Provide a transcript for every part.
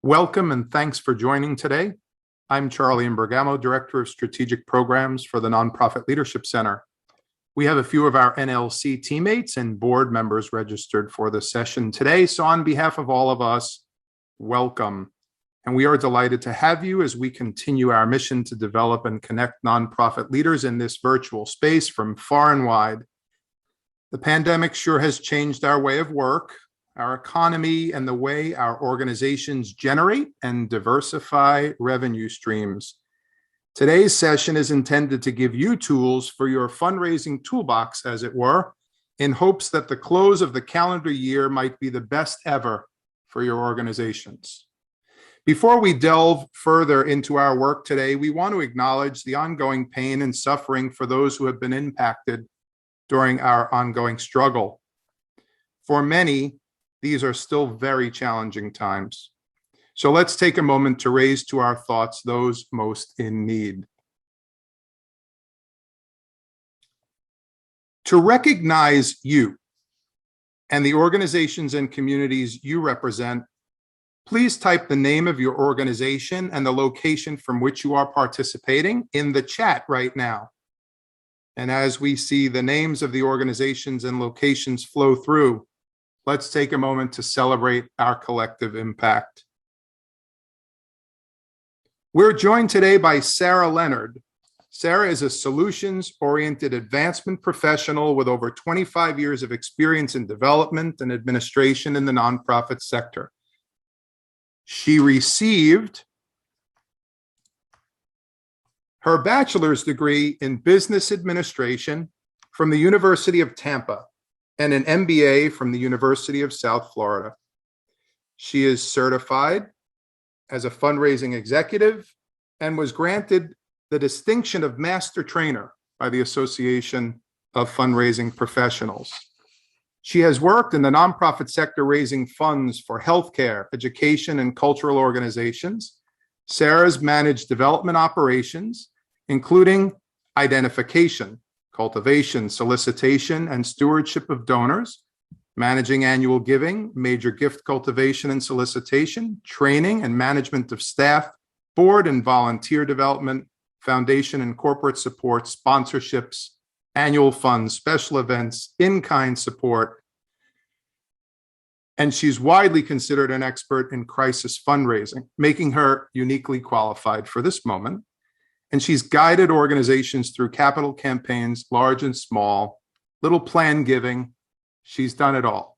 Welcome and thanks for joining today. I'm Charlie Imbergamo, Director of Strategic Programs for the Nonprofit Leadership Center. We have a few of our NLC teammates and board members registered for the session today. So on behalf of all of us, welcome. And we are delighted to have you as we continue our mission to develop and connect nonprofit leaders in this virtual space from far and wide. The pandemic sure has changed our way of work, our economy, and the way our organizations generate and diversify revenue streams. Today's session is intended to give you tools for your fundraising toolbox, as it were, in hopes that the close of the calendar year might be the best ever for your organizations. Before we delve further into our work today, we want to acknowledge the ongoing pain and suffering for those who have been impacted during our ongoing struggle. For many, these are still very challenging times. So let's take a moment to raise to our thoughts those most in need. To recognize you and the organizations and communities you represent, please type the name of your organization and the location from which you are participating in the chat right now. And as we see the names of the organizations and locations flow through, let's take a moment to celebrate our collective impact. We're joined today by Sara Leonard. Sara is a solutions-oriented advancement professional with over 25 years of experience in development and administration in the nonprofit sector. She received her bachelor's degree in business administration from the University of Tampa and an MBA from the University of South Florida. She is certified as a fundraising executive and was granted the distinction of Master Trainer by the Association of Fundraising Professionals. She has worked in the nonprofit sector raising funds for healthcare, education, and cultural organizations. Sara's managed development operations, including identification, cultivation, solicitation, and stewardship of donors, managing annual giving, major gift cultivation and solicitation, training and management of staff, board and volunteer development, foundation and corporate support, sponsorships, annual funds, special events, in-kind support. And she's widely considered an expert in crisis fundraising, making her uniquely qualified for this moment. And she's guided organizations through capital campaigns, large and small, little plan giving. She's done it all.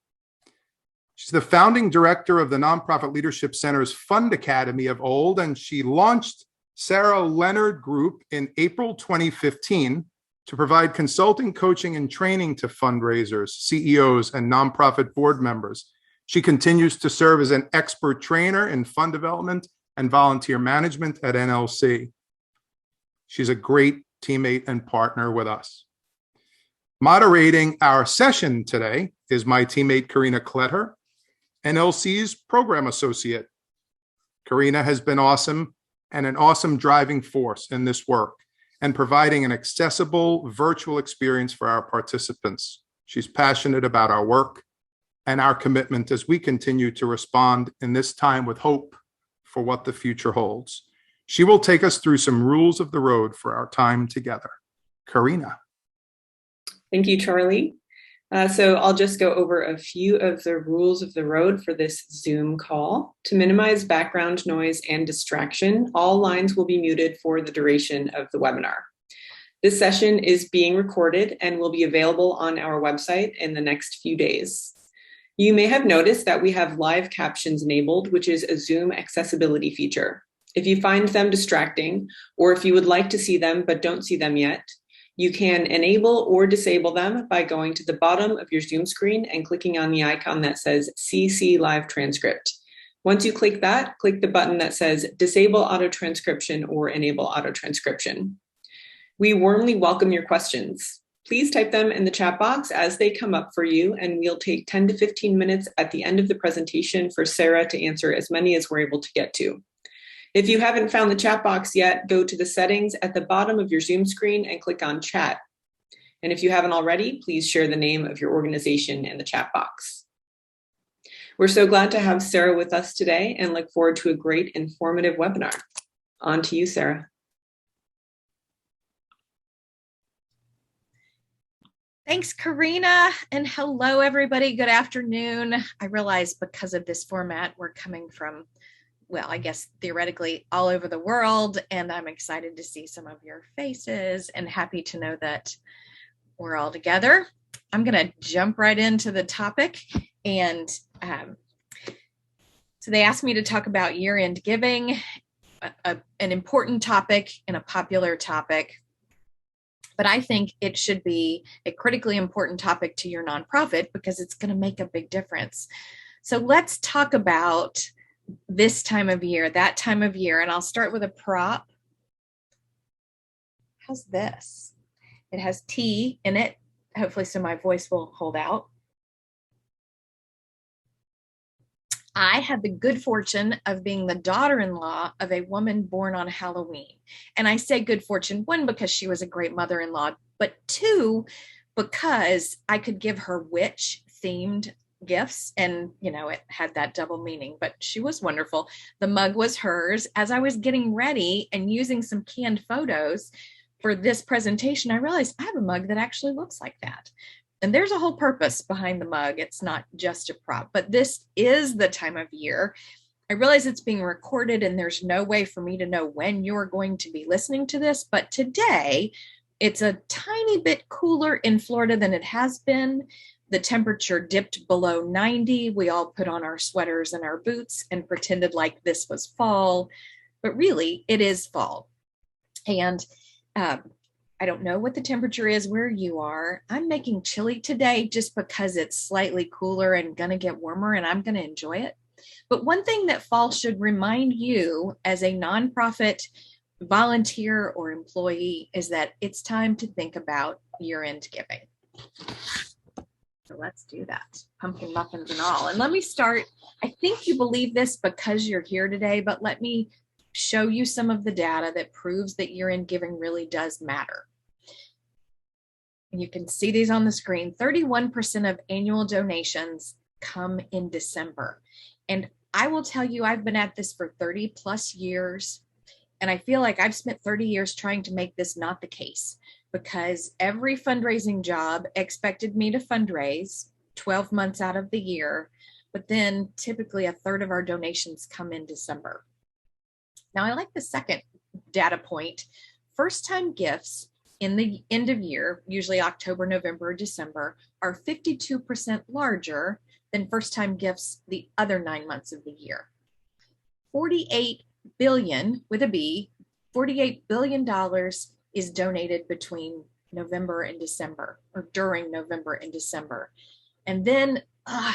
She's the founding director of the Nonprofit Leadership Center's Fund Academy of old, and she launched Sara Leonard Group in April 2015 to provide consulting, coaching, and training to fundraisers, CEOs, and nonprofit board members. She continues to serve as an expert trainer in fund development and volunteer management at NLC. She's a great teammate and partner with us. Moderating our session today is my teammate, Karina Kletter, NLC's program associate. Karina has been awesome and an awesome driving force in this work and providing an accessible virtual experience for our participants. She's passionate about our work and our commitment as we continue to respond in this time with hope for what the future holds. She will take us through some rules of the road for our time together. Karina. Thank you, Charlie. So I'll just go over a few of the rules of the road for this Zoom call. To minimize background noise and distraction, all lines will be muted for the duration of the webinar. This session is being recorded and will be available on our website in the next few days. You may have noticed that we have live captions enabled, which is a Zoom accessibility feature. If you find them distracting, or if you would like to see them but don't see them yet, you can enable or disable them by going to the bottom of your Zoom screen and clicking on the icon that says CC Live Transcript. Once you click that, click the button that says Disable Auto Transcription or Enable Auto Transcription. We warmly welcome your questions. Please type them in the chat box as they come up for you, and we'll take 10 to 15 minutes at the end of the presentation for Sara to answer as many as we're able to get to. If you haven't found the chat box yet, go to the settings at the bottom of your Zoom screen and click on chat. And if you haven't already, please share the name of your organization in the chat box. We're so glad to have Sara with us today and look forward to a great informative webinar. On to you, Sara. Thanks, Karina, and hello, everybody. Good afternoon. I realize because of this format, we're coming from, well, I guess theoretically all over the world, and I'm excited to see some of your faces and happy to know that we're all together. I'm going to jump right into the topic. And so they asked me to talk about year-end giving, an important topic and a popular topic. But I think it should be a critically important topic to your nonprofit because it's going to make a big difference. So let's talk about this time of year, that time of year, and I'll start with a prop. How's this? It has tea in it, hopefully so my voice will hold out. I had the good fortune of being the daughter-in-law of a woman born on Halloween. And I say good fortune, one, because she was a great mother-in-law, but two, because I could give her witch-themed gifts. And, you know, it had that double meaning, but she was wonderful. The mug was hers. As I was getting ready and using some canned photos for this presentation, I realized I have a mug that actually looks like that. And there's a whole purpose behind the mug. It's not just a prop, but this is the time of year. I realize it's being recorded and there's no way for me to know when you're going to be listening to this, but today it's a tiny bit cooler in Florida than it has been. The temperature dipped below 90. We all put on our sweaters and our boots and pretended like this was fall, but really it is fall. And I don't know what the temperature is where you are. I'm making chili today just because it's slightly cooler and gonna get warmer and I'm gonna enjoy it. But one thing that fall should remind you as a nonprofit volunteer or employee is that it's time to think about year-end giving. So let's do that, pumpkin muffins and all. And let me start, I think you believe this because you're here today, but let me show you some of the data that proves that year-end giving really does matter. And you can see these on the screen. 31% of annual donations come in December. And I will tell you, I've been at this for 30 plus years. And I feel like I've spent 30 years trying to make this not the case because every fundraising job expected me to fundraise 12 months out of the year. But then typically a third of our donations come in December. Now I like the second data point. First-time gifts in the end of year, usually October, November, December, are 52% larger than first-time gifts the other 9 months of the year. 48 billion, with a B, $48 billion is donated between November and December, or during November and December. And then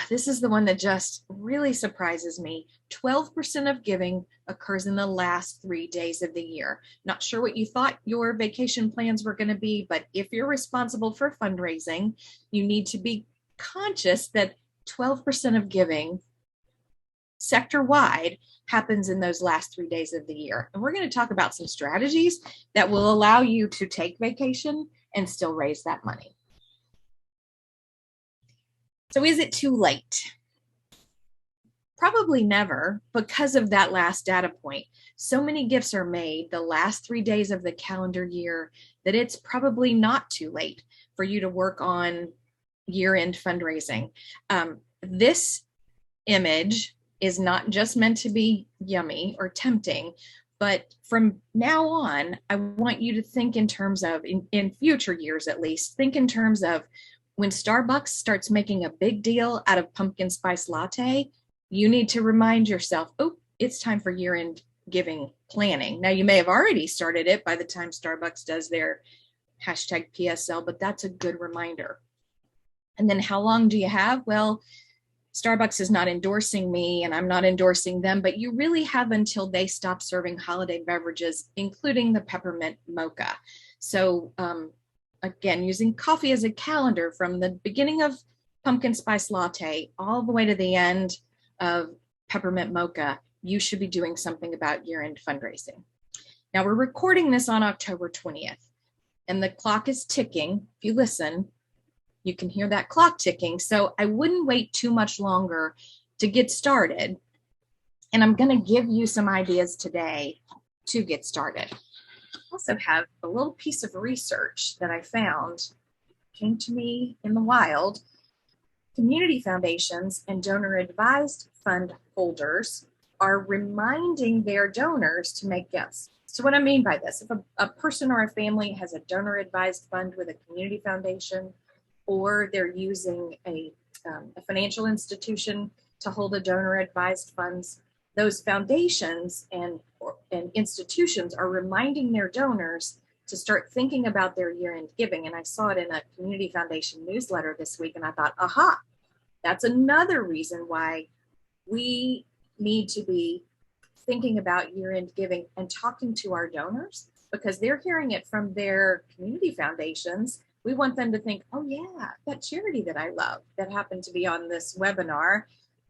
this is the one that just really surprises me. 12% of giving occurs in the last 3 days of the year. Not sure what you thought your vacation plans were going to be, but if you're responsible for fundraising, you need to be conscious that 12% of giving sector-wide happens in those last 3 days of the year. And we're going to talk about some strategies that will allow you to take vacation and still raise that money. So is it too late? Probably never, because of that last data point. So many gifts are made the last 3 days of the calendar year that it's probably not too late for you to work on year-end fundraising. This image is not just meant to be yummy or tempting, but from now on, I want you to think in terms of, in future years at least, think in terms of when Starbucks starts making a big deal out of pumpkin spice latte, you need to remind yourself, oh, it's time for year-end giving planning. Now, you may have already started it by the time Starbucks does their hashtag PSL, but that's a good reminder. And then how long do you have? Well, Starbucks is not endorsing me and I'm not endorsing them, but you really have until they stop serving holiday beverages, including the peppermint mocha. So again, using coffee as a calendar from the beginning of pumpkin spice latte all the way to the end of peppermint mocha, you should be doing something about year-end fundraising. Now we're recording this on October 20th and the clock is ticking. If you listen, you can hear that clock ticking. So I wouldn't wait too much longer to get started. And I'm going to give you some ideas today to get started. I also have a little piece of research that I found, came to me in the wild. Community foundations and donor advised fund holders are reminding their donors to make gifts. So what I mean by this, if a person or a family has a donor advised fund with a community foundation, or they're using a financial institution to hold a donor advised funds, those foundations and institutions are reminding their donors to start thinking about their year-end giving. And I saw it in a community foundation newsletter this week, and I thought, aha, that's another reason why we need to be thinking about year-end giving and talking to our donors, because they're hearing it from their community foundations. We want them to think, oh yeah, that charity that I love that happened to be on this webinar,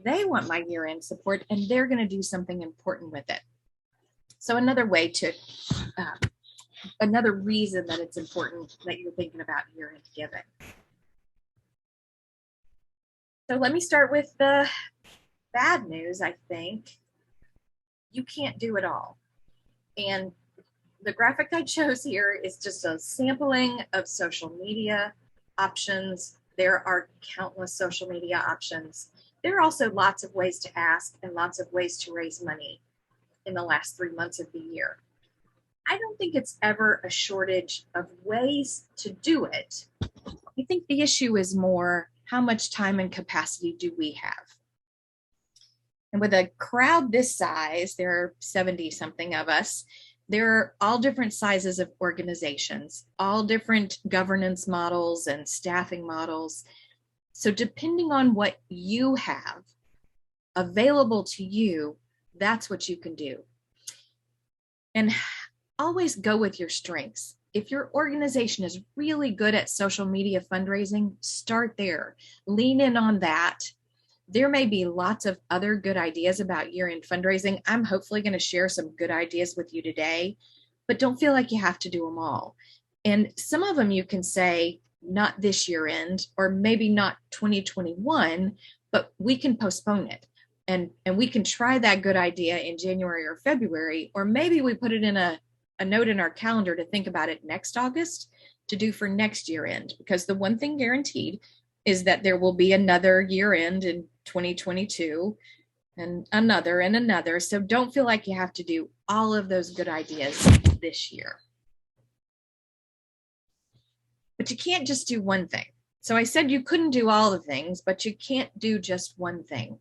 they want my year-end support and they're going to do something important with it. So another reason that it's important that you're thinking about year-end giving. So let me start with the bad news. I think you can't do it all. And the graphic I chose here is just a sampling of social media options. There are countless social media options. There are also lots of ways to ask and lots of ways to raise money in the last 3 months of the year. I don't think it's ever a shortage of ways to do it. I think the issue is more, how much time and capacity do we have? And with a crowd this size, there are 70 something of us, there are all different sizes of organizations, all different governance models and staffing models. So depending on what you have available to you, that's what you can do. And always go with your strengths. If your organization is really good at social media fundraising, start there. Lean in on that. There may be lots of other good ideas about year-end fundraising. I'm hopefully going to share some good ideas with you today, but don't feel like you have to do them all. And some of them you can say, not this year end, or maybe not 2021, but we can postpone it. And we can try that good idea in January or February, or maybe we put it in a note in our calendar to think about it next August to do for next year end. Because the one thing guaranteed is that there will be another year end in 2022 and another. So don't feel like you have to do all of those good ideas this year. But you can't just do one thing. So I said you couldn't do all the things, but you can't do just one thing.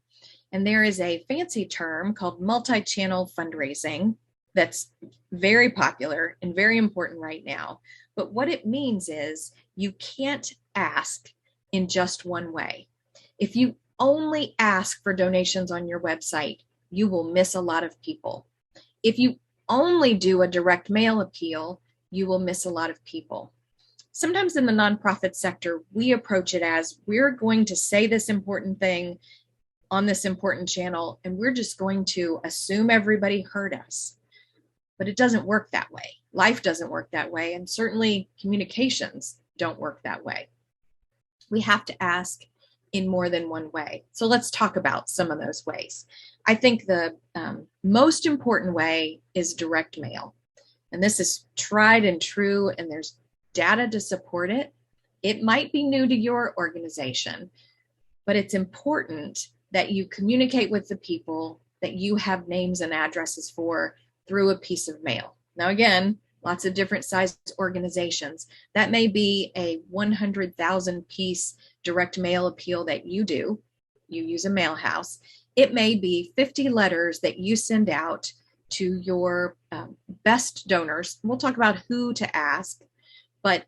And there is a fancy term called multi-channel fundraising that's very popular and very important right now. But what it means is you can't ask in just one way. If you only ask for donations on your website, you will miss a lot of people. If you only do a direct mail appeal, you will miss a lot of people. Sometimes in the nonprofit sector, we approach it as we're going to say this important thing on this important channel, and we're just going to assume everybody heard us. But it doesn't work that way. Life doesn't work that way, and certainly communications don't work that way. We have to ask in more than one way. So let's talk about some of those ways. I think the most important way is direct mail. And this is tried and true, and there's data to support it. It might be new to your organization, but it's important that you communicate with the people that you have names and addresses for through a piece of mail. Now, again, lots of different sized organizations. That may be a 100,000 piece direct mail appeal that you do. You use a mail house. It may be 50 letters that you send out to your best donors. We'll talk about who to ask, but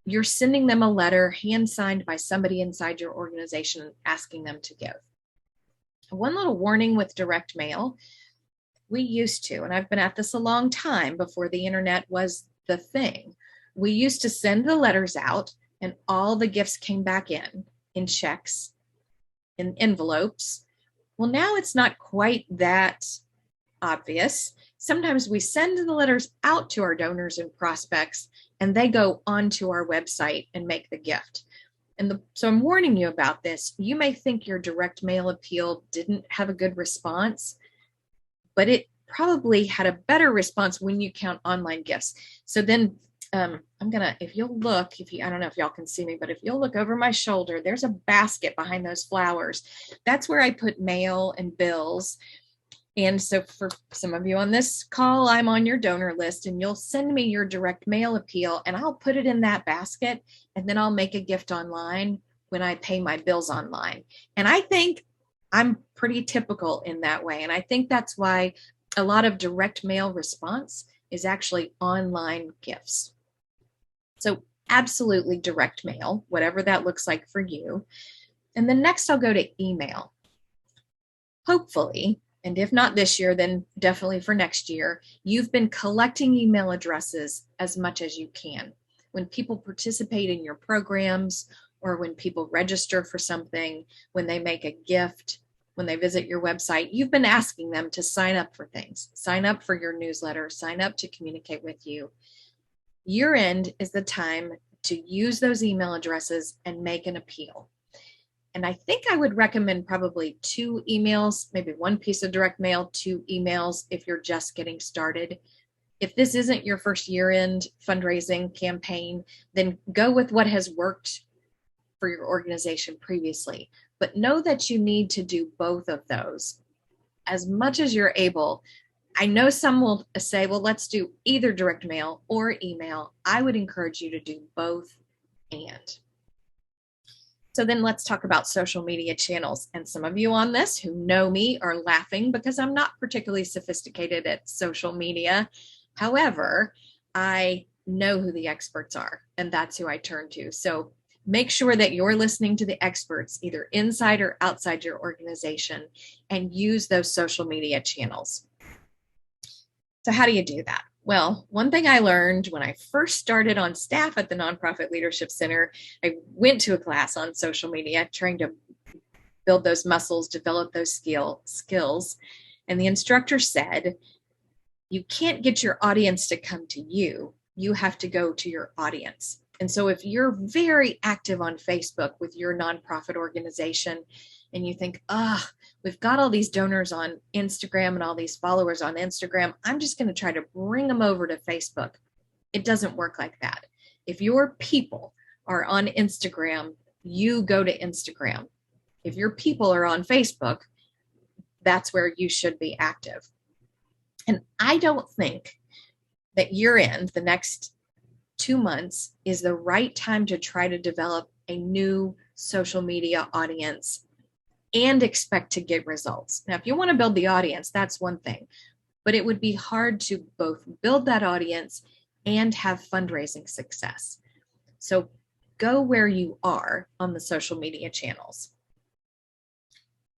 you're sending them a letter hand signed by somebody inside your organization asking them to give. One little warning with direct mail. We used to, and I've been at this a long time before the internet was the thing. We used to send the letters out and all the gifts came back in checks, in envelopes. Well, now it's not quite that obvious. Sometimes we send the letters out to our donors and prospects and they go onto our website and make the gift. So I'm warning you about this. You may think your direct mail appeal didn't have a good response, but it probably had a better response when you count online gifts. So then if you'll look, I don't know if y'all can see me, but if you'll look over my shoulder, there's a basket behind those flowers. That's where I put mail and bills. And so for some of you on this call, I'm on your donor list, and you'll send me your direct mail appeal and I'll put it in that basket, and then I'll make a gift online when I pay my bills online. And I think I'm pretty typical in that way. And I think that's why a lot of direct mail response is actually online gifts. So absolutely direct mail, whatever that looks like for you. And then next I'll go to email. Hopefully, and if not this year, then definitely for next year, you've been collecting email addresses as much as you can. When people participate in your programs, or when people register for something, when they make a gift, when they visit your website, you've been asking them to sign up for things, sign up for your newsletter, sign up to communicate with you. Year end is the time to use those email addresses and make an appeal. And I think I would recommend probably 2 emails, maybe 1 piece of direct mail, 2 emails if you're just getting started. If this isn't your first year-end fundraising campaign, then go with what has worked for your organization previously. But know that you need to do both of those as much as you're able. I know some will say, well, let's do either direct mail or email. I would encourage you to do both and. So then let's talk about social media channels. And some of you on this who know me are laughing because I'm not particularly sophisticated at social media. However, I know who the experts are, and that's who I turn to. So make sure that you're listening to the experts, either inside or outside your organization, and use those social media channels. So how do you do that? Well, one thing I learned when I first started on staff at the Nonprofit Leadership Center, I went to a class on social media, trying to build those muscles, develop those skills. And the instructor said, you can't get your audience to come to you. You have to go to your audience. And so if you're very active on Facebook with your nonprofit organization, and you think, we've got all these donors on Instagram and all these followers on Instagram, I'm just going to try to bring them over to Facebook. It doesn't work like that. If your people are on Instagram, you go to Instagram. If your people are on Facebook, that's where you should be active. And I don't think that year end, the next 2 months, is the right time to try to develop a new social media audience and expect to get results. Now, if you want to build the audience, that's one thing, but it would be hard to both build that audience and have fundraising success. So go where you are on the social media channels.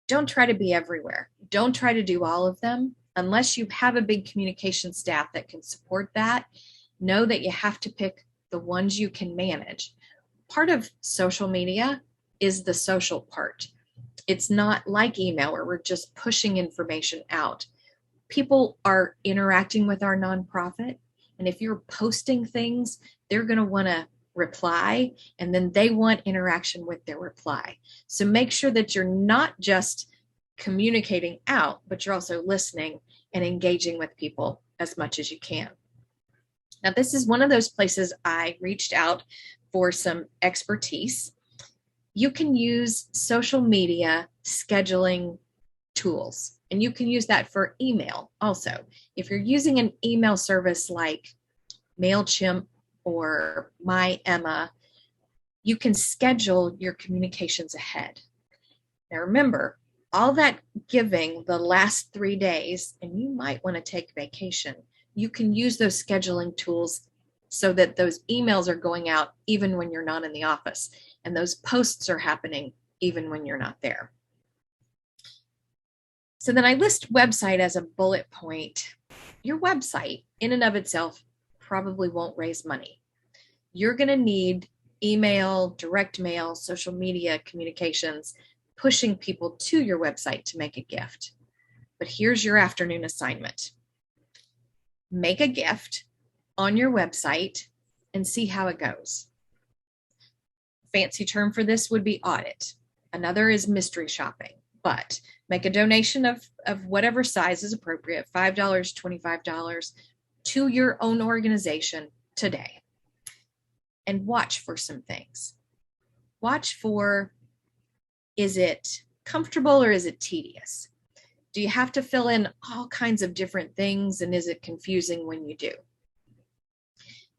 Don't try to be everywhere. Don't try to do all of them. Unless you have a big communication staff that can support that, know that you have to pick the ones you can manage. Part of social media is the social part. It's not like email where we're just pushing information out. People are interacting with our nonprofit, and if you're posting things, they're going to want to reply, and then they want interaction with their reply. So make sure that you're not just communicating out, but you're also listening and engaging with people as much as you can. Now, this is one of those places I reached out for some expertise. You can use social media scheduling tools, and you can use that for email also. If you're using an email service like MailChimp or MyEmma, you can schedule your communications ahead. Now remember, all that giving the last 3 days, and you might want to take vacation, you can use those scheduling tools so that those emails are going out even when you're not in the office, and those posts are happening even when you're not there. So then I list website as a bullet point. Your website in and of itself probably won't raise money. You're going to need email, direct mail, social media communications, pushing people to your website to make a gift. But here's your afternoon assignment. Make a gift on your website and see how it goes. fancy term for this would be audit. Another is mystery shopping, but make a donation of whatever size is appropriate, $5, $25, to your own organization today. And watch for some things. Watch for, is it comfortable or is it tedious? Do you have to fill in all kinds of different things, and is it confusing when you do?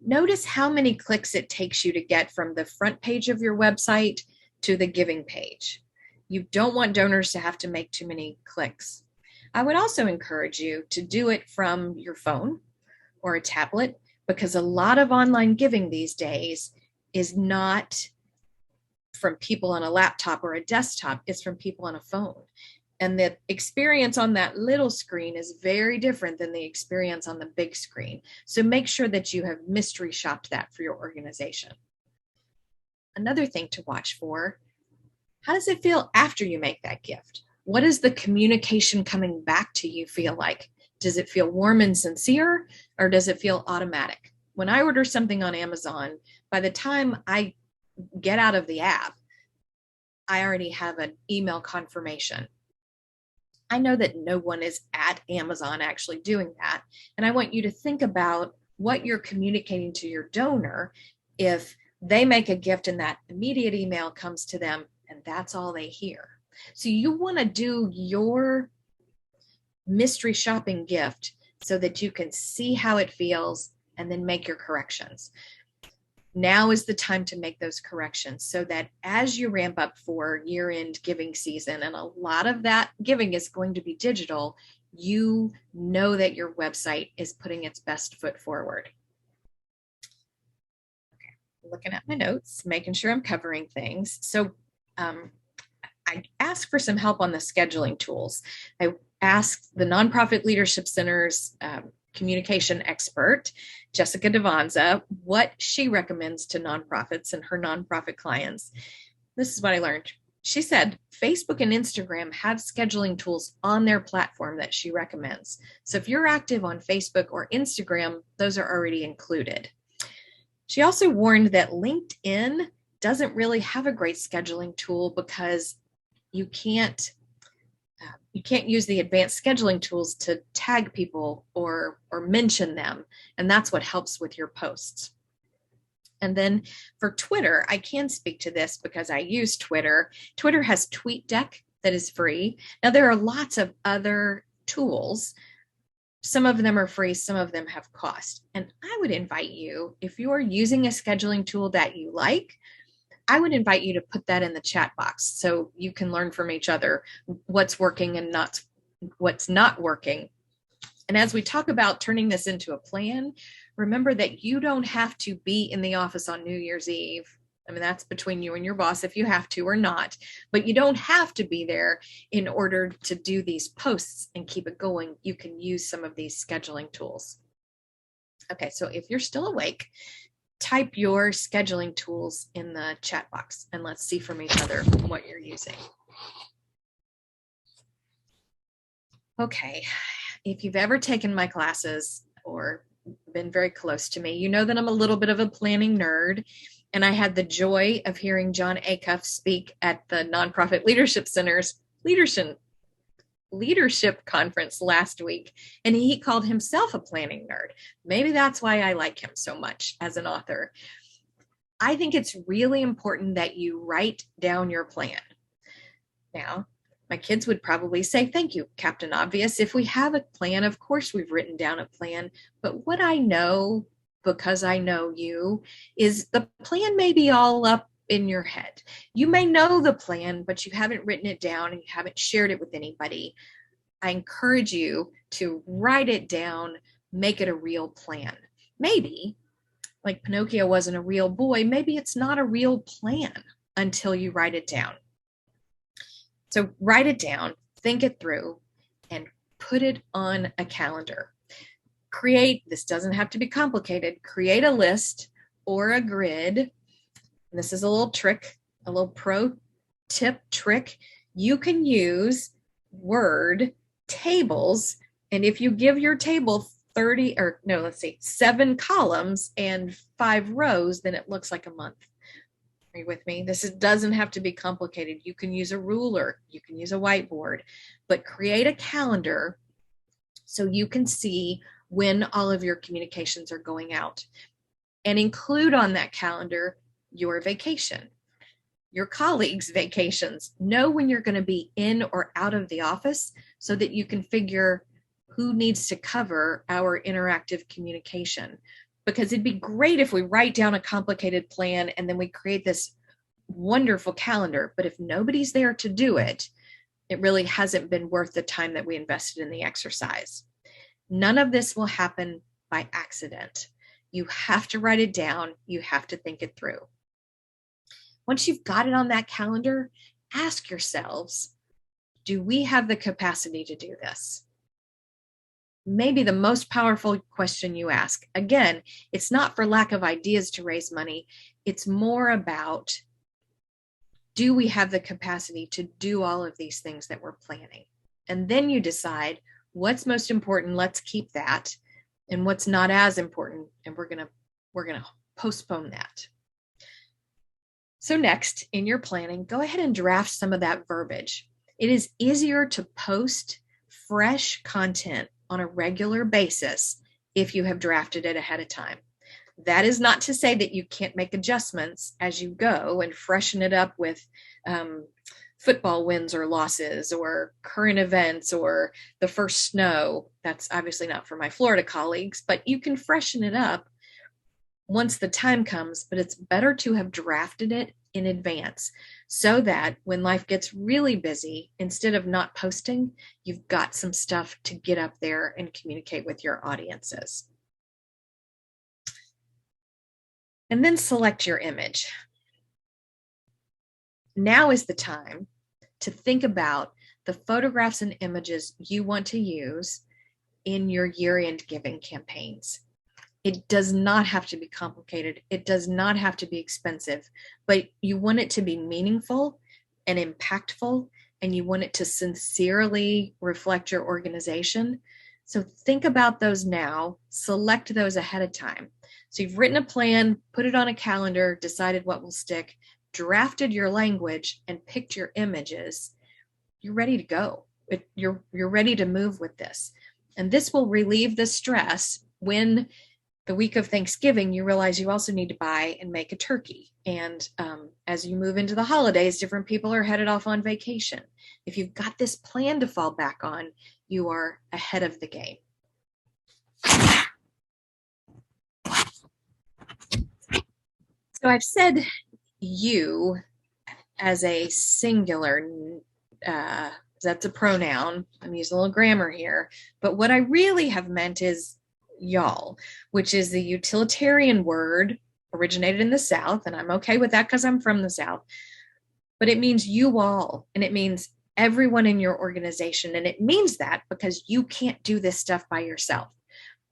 Notice how many clicks it takes you to get from the front page of your website to the giving page. You don't want donors to have to make too many clicks. I would also encourage you to do it from your phone or a tablet, because a lot of online giving these days is not from people on a laptop or a desktop, it's from people on a phone. And the experience on that little screen is very different than the experience on the big screen. So make sure that you have mystery shopped that for your organization. Another thing to watch for, how does it feel after you make that gift? What does the communication coming back to you feel like? Does it feel warm and sincere, or does it feel automatic? When I order something on Amazon, by the time I get out of the app, I already have an email confirmation. I know that no one is at Amazon actually doing that. And I want you to think about what you're communicating to your donor if they make a gift and that immediate email comes to them and that's all they hear. So you want to do your mystery shopping gift so that you can see how it feels and then make your corrections. Now is the time to make those corrections so that as you ramp up for year-end giving season, and a lot of that giving is going to be digital, you know that your website is putting its best foot forward. Okay, looking at my notes, making sure I'm covering things. So I asked for some help on the scheduling tools. I asked the Nonprofit Leadership Center's communication expert, Jessica Devanza, what she recommends to nonprofits and her nonprofit clients. This is what I learned. She said Facebook and Instagram have scheduling tools on their platform that she recommends. So if you're active on Facebook or Instagram, those are already included. She also warned that LinkedIn doesn't really have a great scheduling tool because you can't use the advanced scheduling tools to tag people or mention them. And that's what helps with your posts. And then for Twitter, I can speak to this because I use Twitter. Twitter has TweetDeck that is free. Now there are lots of other tools. Some of them are free, some of them have cost. And I would invite you, if you are using a scheduling tool that you like, I would invite you to put that in the chat box so you can learn from each other what's working and what's not working. And as we talk about turning this into a plan, remember that you don't have to be in the office on New Year's Eve. I mean, that's between you and your boss if you have to or not, but you don't have to be there in order to do these posts and keep it going. You can use some of these scheduling tools. Okay, so if you're still awake, type your scheduling tools in the chat box and let's see from each other what you're using. Okay, if you've ever taken my classes or been very close to me, you know that I'm a little bit of a planning nerd, and I had the joy of hearing John Acuff speak at the Nonprofit Leadership Center's leadership conference last week, and he called himself a planning nerd. Maybe that's why I like him so much as an author. I think it's really important that you write down your plan. Now, my kids would probably say, thank you, Captain Obvious. If we have a plan, of course we've written down a plan. But what I know, because I know you, is the plan may be all up in your head. You may know the plan, but you haven't written it down and you haven't shared it with anybody. I encourage you to write it down, make it a real plan. Maybe, like Pinocchio wasn't a real boy, maybe it's not a real plan until you write it down. So write it down, think it through, and put it on a calendar. This doesn't have to be complicated, create a list or a grid. This is a little trick, a little pro tip trick. You can use Word tables. And if you give your table 7 columns and 5 rows, then it looks like a month. Are you with me? Doesn't have to be complicated. You can use a ruler, you can use a whiteboard, but create a calendar so you can see when all of your communications are going out, and include on that calendar your vacation, your colleagues' vacations. Know when you're going to be in or out of the office so that you can figure who needs to cover our interactive communication. Because it'd be great if we write down a complicated plan and then we create this wonderful calendar. But if nobody's there to do it, it really hasn't been worth the time that we invested in the exercise. None of this will happen by accident. You have to write it down. You have to think it through. Once you've got it on that calendar, ask yourselves, do we have the capacity to do this? Maybe the most powerful question you ask. Again, it's not for lack of ideas to raise money. It's more about, do we have the capacity to do all of these things that we're planning? And then you decide what's most important, let's keep that, and what's not as important, and we're gonna postpone that. So next, in your planning, go ahead and draft some of that verbiage. It is easier to post fresh content on a regular basis if you have drafted it ahead of time. That is not to say that you can't make adjustments as you go and freshen it up with football wins or losses or current events or the first snow. That's obviously not for my Florida colleagues, but you can freshen it up once the time comes. But it's better to have drafted it in advance so that when life gets really busy, instead of not posting, you've got some stuff to get up there and communicate with your audiences. And then select your image. Now is the time to think about the photographs and images you want to use in your year-end giving campaigns. It does not have to be complicated. It does not have to be expensive, but you want it to be meaningful and impactful, and you want it to sincerely reflect your organization. So think about those now, select those ahead of time. So you've written a plan, put it on a calendar, decided what will stick, drafted your language, and picked your images. You're ready to go. You're ready to move with this. And this will relieve the stress when the week of Thanksgiving, you realize you also need to buy and make a turkey. And as you move into the holidays, different people are headed off on vacation. If you've got this plan to fall back on, you are ahead of the game. So I've said you as a singular, that's a pronoun. I'm using a little grammar here. But what I really have meant is y'all, which is the utilitarian word, originated in the South, and I'm okay with that because I'm from the South, but it means you all, and it means everyone in your organization, and it means that because you can't do this stuff by yourself.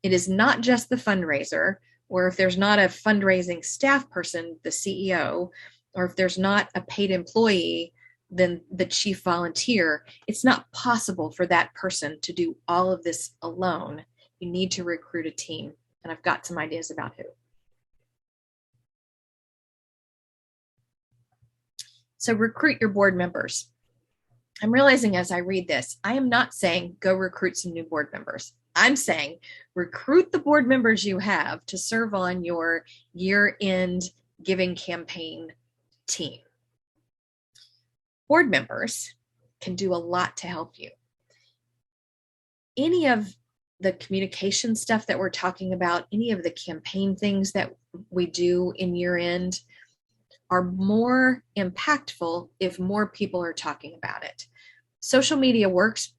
It is not just the fundraiser, or if there's not a fundraising staff person, the CEO, or if there's not a paid employee, then the chief volunteer. It's not possible for that person to do all of this alone. You need to recruit a team, and I've got some ideas about who. So recruit your board members. I'm realizing as I read this, I am not saying go recruit some new board members. I'm saying recruit the board members you have to serve on your year-end giving campaign team. Board members can do a lot to help you. Any of the communication stuff that we're talking about, any of the campaign things that we do in year end are more impactful if more people are talking about it. Social media works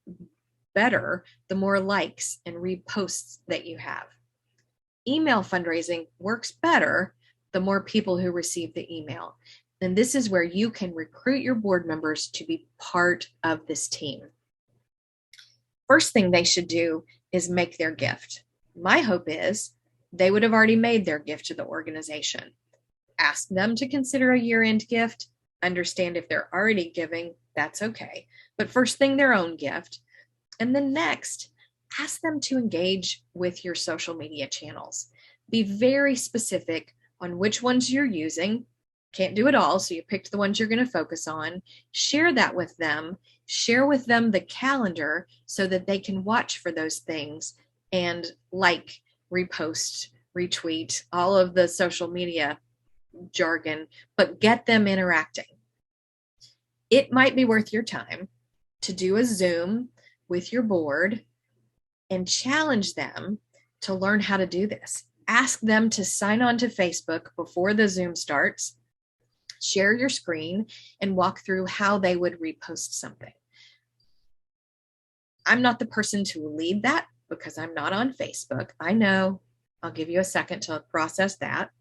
better the more likes and reposts that you have. Email fundraising works better the more people who receive the email. And this is where you can recruit your board members to be part of this team. First thing they should do is make their gift. My hope is they would have already made their gift to the organization. Ask them to consider a year-end gift. Understand if they're already giving, that's okay. But first thing, their own gift. And then next, ask them to engage with your social media channels. Be very specific on which ones you're using, Can't do it all. So you picked the ones you're going to focus on. Share that with them. Share with them the calendar so that they can watch for those things and like, repost, retweet, all of the social media jargon, but get them interacting. It might be worth your time to do a Zoom with your board and challenge them to learn how to do this. Ask them to sign on to Facebook before the Zoom starts, share your screen, and walk through how they would repost something. I'm not the person to lead that because I'm not on Facebook. I know. I'll give you a second to process that.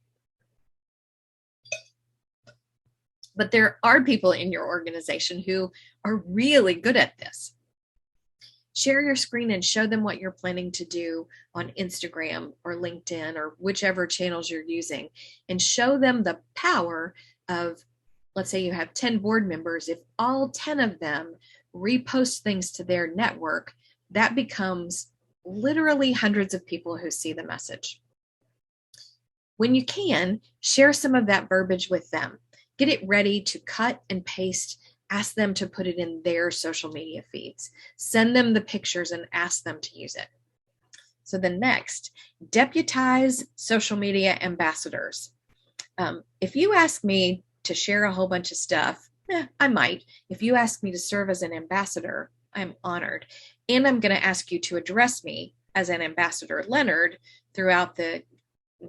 But there are people in your organization who are really good at this. Share your screen and show them what you're planning to do on Instagram or LinkedIn or whichever channels you're using, and show them the power of, let's say you have 10 board members. If all 10 of them repost things to their network, that becomes literally hundreds of people who see the message. When you can, share some of that verbiage with them. Get it ready to cut and paste. Ask them to put it in their social media feeds. Send them the pictures and ask them to use it. So the next, deputize social media ambassadors. If you ask me to share a whole bunch of stuff, I might. If you ask me to serve as an ambassador, I'm honored. And I'm going to ask you to address me as an ambassador, Leonard, throughout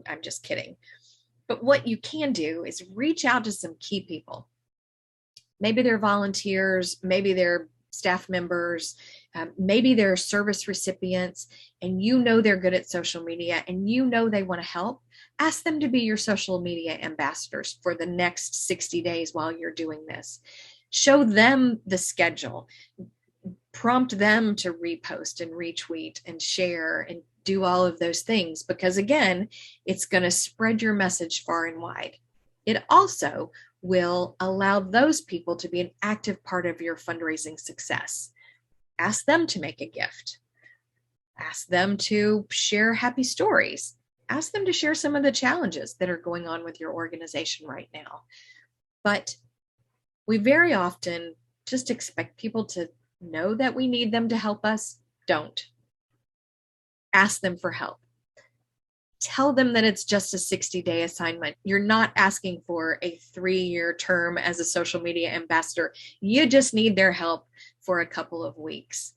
I'm just kidding. But what you can do is reach out to some key people. Maybe they're volunteers, maybe they're staff members, maybe they're service recipients, and you know they're good at social media and you know they want to help. Ask them to be your social media ambassadors for the next 60 days while you're doing this. Show them the schedule. Prompt them to repost and retweet and share and do all of those things, because again, it's going to spread your message far and wide. It also will allow those people to be an active part of your fundraising success. Ask them to make a gift. Ask them to share happy stories. Ask them to share some of the challenges that are going on with your organization right now. But we very often just expect people to know that we need them to help us. Don't. Ask them for help. Tell them that it's just a 60-day assignment. You're not asking for a 3-year term as a social media ambassador. You just need their help for a couple of weeks.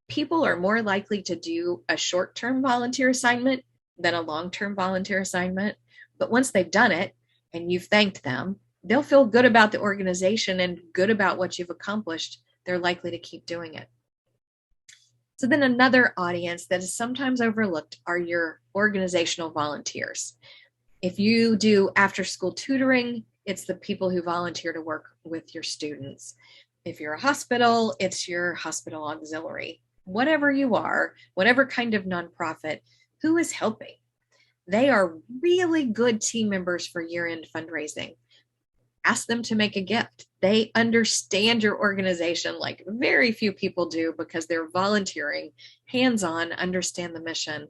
People are more likely to do a short-term volunteer assignment than a long-term volunteer assignment. But once they've done it and you've thanked them, they'll feel good about the organization and good about what you've accomplished. They're likely to keep doing it. So then another audience that is sometimes overlooked are your organizational volunteers. If you do after-school tutoring, it's the people who volunteer to work with your students. If you're a hospital, it's your hospital auxiliary. Whatever you are, whatever kind of nonprofit, who is helping? They are really good team members for year-end fundraising. Ask them to make a gift. They understand your organization like very few people do because they're volunteering, hands-on, understand the mission.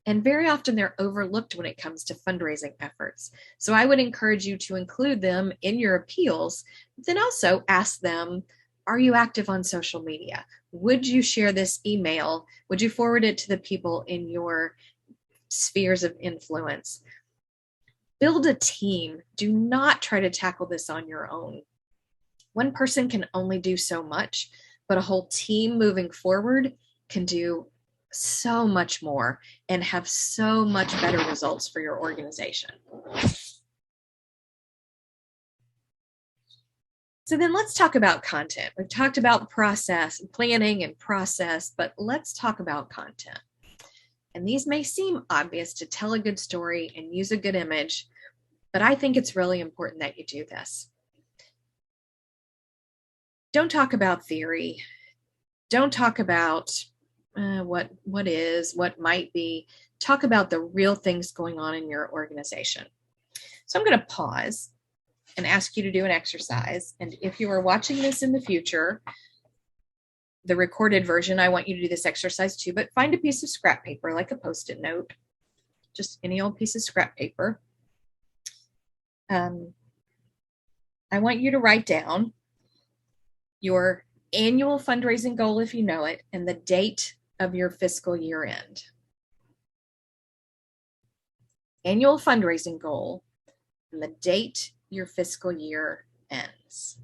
And very often they're overlooked when it comes to fundraising efforts. So I would encourage you to include them in your appeals, then also ask them, are you active on social media? Would you share this email? Would you forward it to the people in your spheres of influence? Build a team. Do not try to tackle this on your own. One person can only do so much, but a whole team moving forward can do so much more and have so much better results for your organization. So then let's talk about content. We've talked about process, planning and process, but let's talk about content. And these may seem obvious to tell a good story and use a good image, but I think it's really important that you do this. Don't talk about theory. Don't talk about what is, what might be. Talk about the real things going on in your organization. So I'm going to pause and ask you to do an exercise. And if you are watching this in the future, the recorded version, I want you to do this exercise too, but find a piece of scrap paper, like a Post-it note, just any old piece of scrap paper. I want you to write down your annual fundraising goal, if you know it, and the date of your fiscal year end. Annual fundraising goal and the date your fiscal year ends.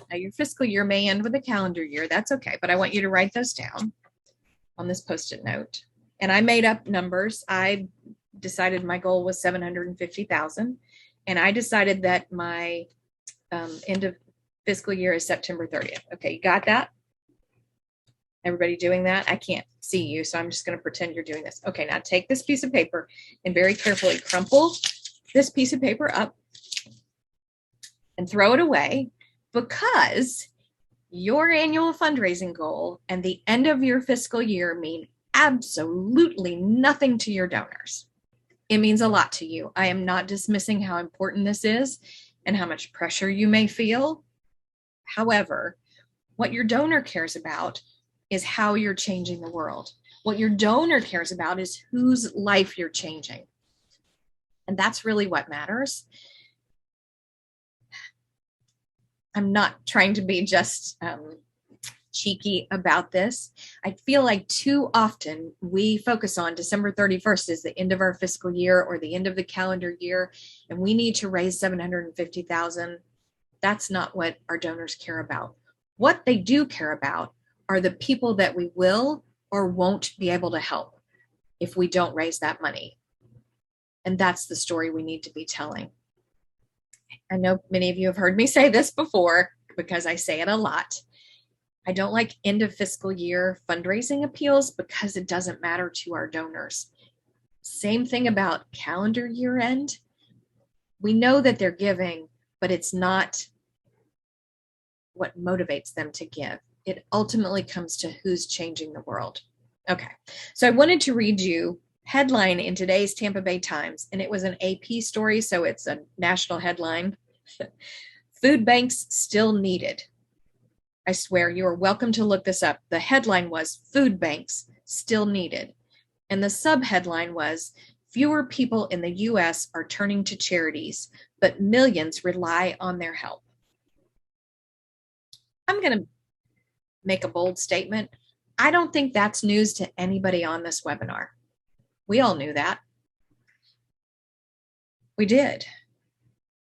Now, your fiscal year may end with a calendar year. That's okay, but I want you to write those down on this Post-it note. And I made up numbers. I decided my goal was 750,000, and I decided that my end of fiscal year is September 30th. Okay, you got that? Everybody doing that? I can't see you, so I'm just going to pretend you're doing this. Okay, now take this piece of paper and very carefully crumple this piece of paper up and throw it away, because your annual fundraising goal and the end of your fiscal year mean absolutely nothing to your donors. It means a lot to you. I am not dismissing how important this is and how much pressure you may feel. However, what your donor cares about is how you're changing the world. What your donor cares about is whose life you're changing. And that's really what matters. I'm not trying to be just cheeky about this. I feel like too often we focus on December 31st as the end of our fiscal year or the end of the calendar year, and we need to raise 750,000. That's not what our donors care about. What they do care about are the people that we will or won't be able to help if we don't raise that money. And that's the story we need to be telling. I know many of you have heard me say this before because I say it a lot. I don't like end of fiscal year fundraising appeals because it doesn't matter to our donors. Same thing about calendar year end. We know that they're giving, but it's not what motivates them to give. It ultimately comes to who's changing the world. Okay, so I wanted to read you headline in today's Tampa Bay Times, and it was an AP story, so it's a national headline. Food banks still needed. I swear, you are welcome to look this up. The headline was food banks still needed. And the subheadline was fewer people in the US are turning to charities, but millions rely on their help. I'm going to make a bold statement. I don't think that's news to anybody on this webinar. We all knew that. We did.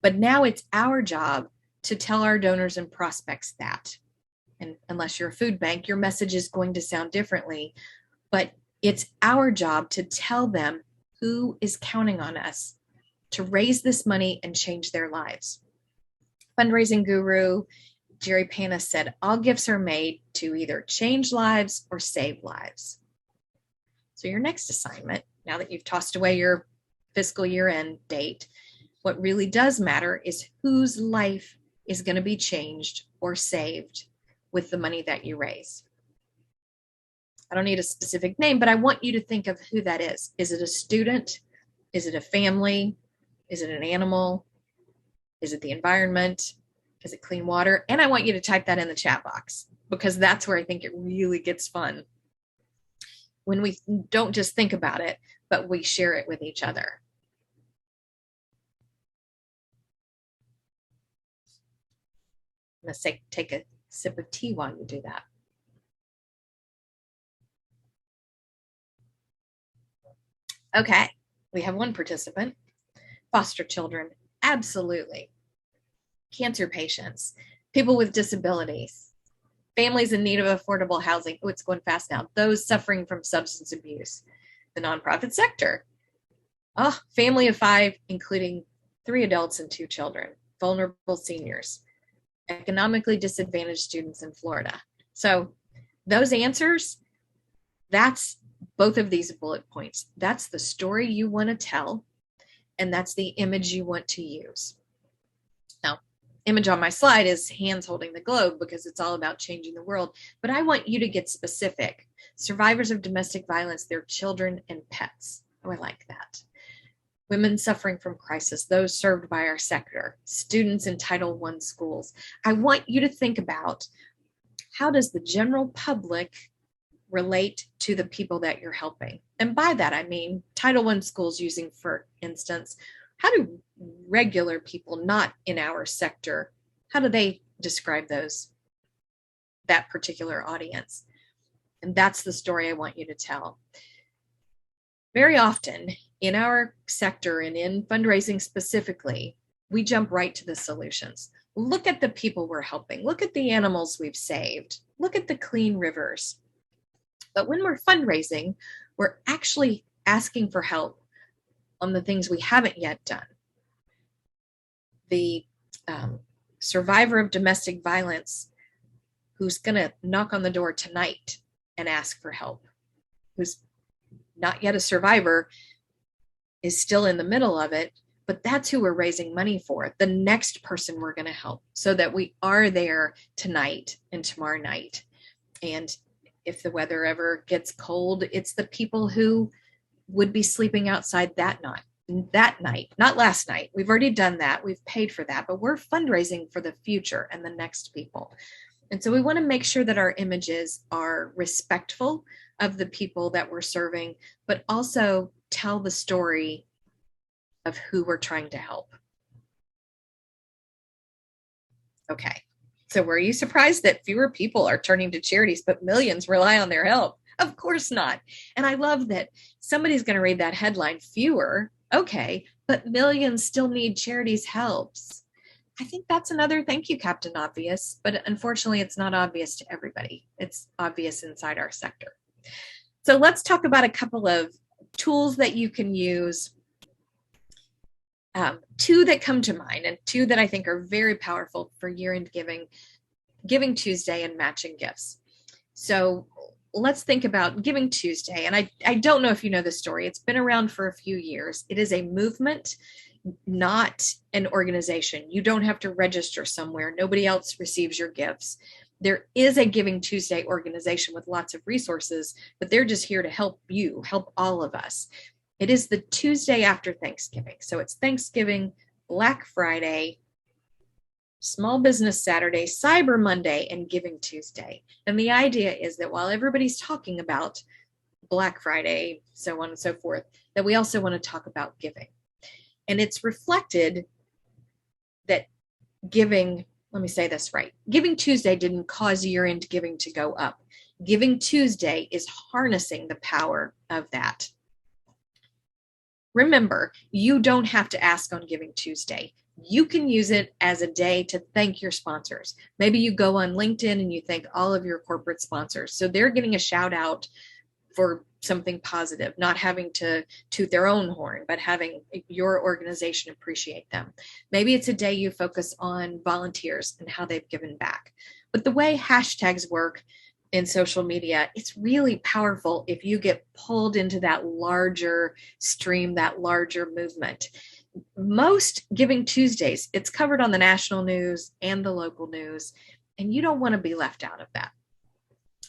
But now it's our job to tell our donors and prospects that. And unless you're a food bank, your message is going to sound differently. But it's our job to tell them who is counting on us to raise this money and change their lives. Fundraising guru Jerry Panis said, all gifts are made to either change lives or save lives. So your next assignment, now that you've tossed away your fiscal year end date, what really does matter is whose life is going to be changed or saved with the money that you raise. I don't need a specific name, but I want you to think of who that is. Is it a student? Is it a family? Is it an animal? Is it the environment? Is it clean water? And I want you to type that in the chat box, because that's where I think it really gets fun. When we don't just think about it, but we share it with each other. I'm going to take a sip of tea while you do that. Okay, we have one participant. Foster children, absolutely. Cancer patients, people with disabilities, families in need of affordable housing. Oh, it's going fast now. Those suffering from substance abuse, the nonprofit sector. Oh, family of 5, including 3 adults and 2 children, vulnerable seniors, economically disadvantaged students in Florida. So those answers, that's both of these bullet points. That's the story you want to tell, and that's the image you want to use. Now, image on my slide is hands holding the globe because it's all about changing the world, but I want you to get specific. Survivors of domestic violence, their children and pets. Oh, I like that. Women suffering from crisis, those served by our sector, students in Title I schools. I want you to think about, how does the general public relate to the people that you're helping? And by that, I mean Title I schools, using, for instance, How do regular people not in our sector, how do they describe that particular audience? And that's the story I want you to tell. Very often in our sector and in fundraising specifically, we jump right to the solutions. Look at the people we're helping. Look at the animals we've saved. Look at the clean rivers. But when we're fundraising, we're actually asking for help on the things we haven't yet done. The survivor of domestic violence who's going to knock on the door tonight and ask for help, who's not yet a survivor, is still in the middle of it, but that's who we're raising money for, the next person we're going to help, so that we are there tonight and tomorrow night. And if the weather ever gets cold, it's the people who would be sleeping outside that night, not last night. We've already done that. We've paid for that, but we're fundraising for the future and the next people. And so we want to make sure that our images are respectful of the people that we're serving, but also tell the story of who we're trying to help. Okay, so were you surprised that fewer people are turning to charities, but millions rely on their help? Of course not. And I love that somebody's going to read that headline, fewer, okay, but millions still need charities' helps. I think that's another thank you, Captain Obvious, but unfortunately it's not obvious to everybody. It's obvious inside our sector. So let's talk about a couple of tools that you can use. Two that come to mind, and two that I think are very powerful for year-end giving, Giving Tuesday and matching gifts. So let's think about Giving Tuesday. And I don't know if you know the story. It's been around for a few years. It is a movement, not an organization. You don't have to register somewhere. Nobody else receives your gifts. There is a Giving Tuesday organization with lots of resources, but they're just here to help you, help all of us. It is the Tuesday after Thanksgiving. So it's Thanksgiving, Black Friday, Small Business Saturday, Cyber Monday, and Giving Tuesday. And the idea is that while everybody's talking about Black Friday, so on and so forth, that we also want to talk about giving. And it's reflected that giving, let me say this right, Giving Tuesday didn't cause year-end giving to go up. Giving Tuesday is harnessing the power of that. Remember, you don't have to ask on Giving Tuesday. You can use it as a day to thank your sponsors. Maybe you go on LinkedIn and you thank all of your corporate sponsors. So they're getting a shout out for something positive, not having to toot their own horn, but having your organization appreciate them. Maybe it's a day you focus on volunteers and how they've given back. But the way hashtags work in social media, it's really powerful if you get pulled into that larger stream, that larger movement. Most Giving Tuesdays, it's covered on the national news and the local news, and you don't want to be left out of that.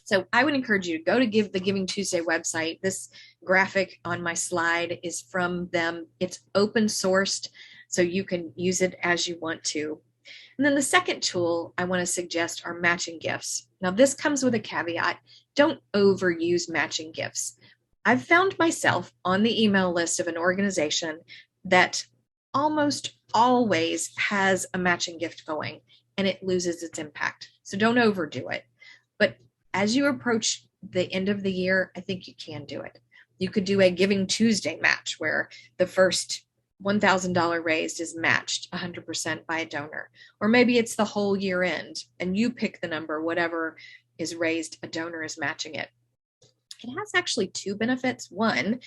So I would encourage you to go to the Giving Tuesday website. This graphic on my slide is from them. It's open sourced, so you can use it as you want to. And then the second tool I want to suggest are matching gifts. Now this comes with a caveat. Don't overuse matching gifts. I've found myself on the email list of an organization that almost always has a matching gift going, and it loses its impact. So don't overdo it. But as you approach the end of the year, I think you can do it. You could do a Giving Tuesday match where the first $1,000 raised is matched 100% by a donor. Or maybe it's the whole year end and you pick the number, whatever is raised, a donor is matching it. It has actually two benefits. One,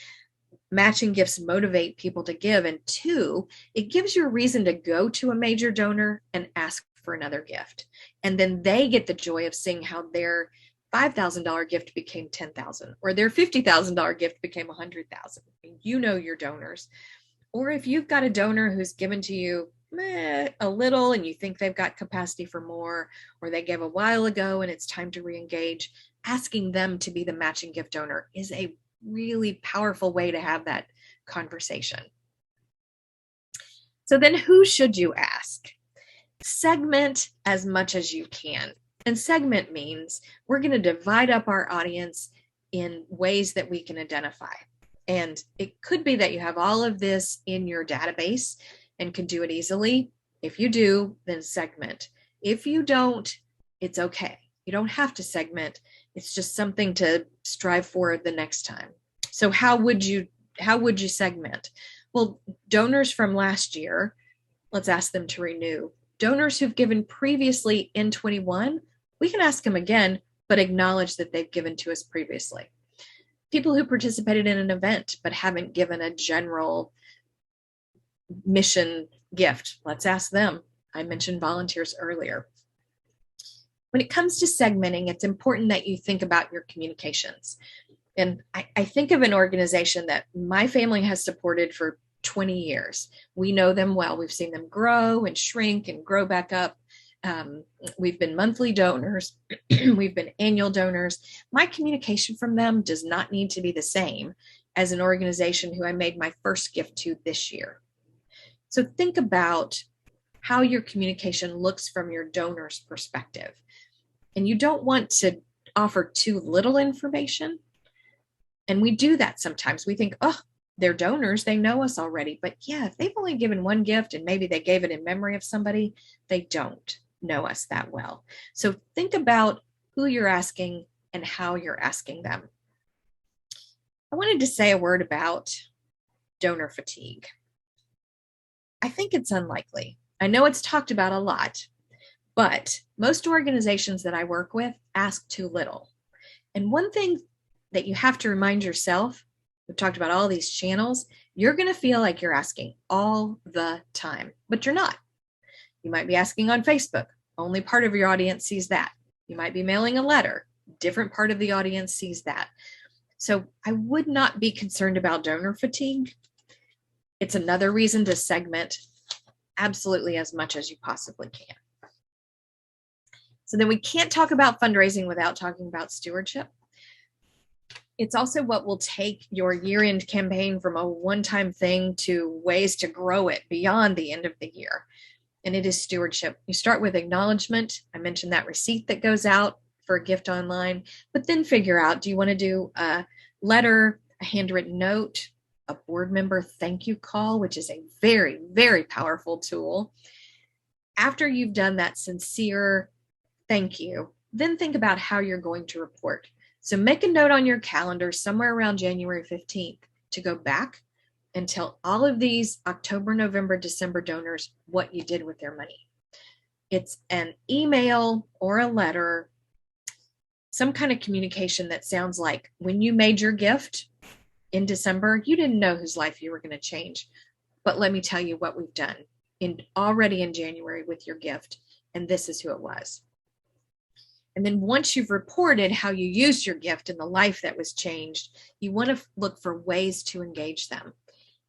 matching gifts motivate people to give. And two, it gives you a reason to go to a major donor and ask for another gift. And then they get the joy of seeing how their $5,000 gift became $10,000 or their $50,000 gift became $100,000. You know your donors. Or if you've got a donor who's given to you a little and you think they've got capacity for more, or they gave a while ago and it's time to re-engage, asking them to be the matching gift donor is a really powerful way to have that conversation. So then who should you ask? Segment as much as you can. And segment means we're going to divide up our audience in ways that we can identify. And it could be that you have all of this in your database and can do it easily. If you do, then segment. If you don't, it's okay. You don't have to segment. It's just something to strive for the next time. So how would you segment? Well, donors from last year, let's ask them to renew. Donors who've given previously in 21, we can ask them again, but acknowledge that they've given to us previously. People who participated in an event but haven't given a general mission gift, let's ask them. I mentioned volunteers earlier. When it comes to segmenting, it's important that you think about your communications. And I think of an organization that my family has supported for 20 years. We know them well. We've seen them grow and shrink and grow back up. We've been monthly donors. We've been annual donors. My communication from them does not need to be the same as an organization who I made my first gift to this year. So think about how your communication looks from your donor's perspective. And you don't want to offer too little information. And we do that sometimes. We think, oh, they're donors, they know us already. But yeah, if they've only given one gift and maybe they gave it in memory of somebody, they don't know us that well. So think about who you're asking and how you're asking them. I wanted to say a word about donor fatigue. I think it's unlikely. I know it's talked about a lot, but most organizations that I work with ask too little. And one thing that you have to remind yourself, we've talked about all these channels, you're going to feel like you're asking all the time, but you're not. You might be asking on Facebook. Only part of your audience sees that. You might be mailing a letter. Different part of the audience sees that. So I would not be concerned about donor fatigue. It's another reason to segment absolutely as much as you possibly can. So then we can't talk about fundraising without talking about stewardship. It's also what will take your year-end campaign from a one-time thing to ways to grow it beyond the end of the year. And it is stewardship. You start with acknowledgement. I mentioned that receipt that goes out for a gift online, but then figure out, do you want to do a letter, a handwritten note, a board member thank you call, which is a very, very powerful tool. After you've done that sincere thank you, then think about how you're going to report. So make a note on your calendar somewhere around January 15th to go back and tell all of these October, November, December donors what you did with their money. It's an email or a letter, some kind of communication that sounds like when you made your gift in December, you didn't know whose life you were going to change. But let me tell you what we've done already in January with your gift. And this is who it was. And then once you've reported how you used your gift and the life that was changed, you want to look for ways to engage them.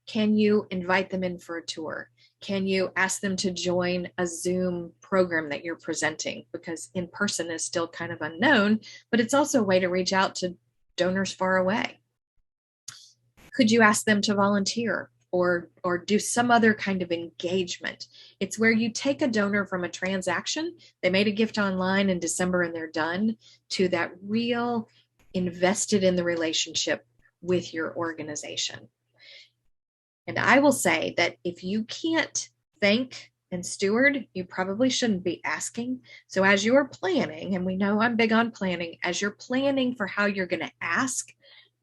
Can you invite them in for a tour? Can you ask them to join a Zoom program that you're presenting? Because in person is still kind of unknown, but it's also a way to reach out to donors far away. Could you ask them to volunteer or do some other kind of engagement? It's where you take a donor from a transaction, they made a gift online in December and they're done, to that real invested in the relationship with your organization. And I will say that if you can't thank and steward, you probably shouldn't be asking. So as you're planning, and we know I'm big on planning, as you're planning for how you're going to ask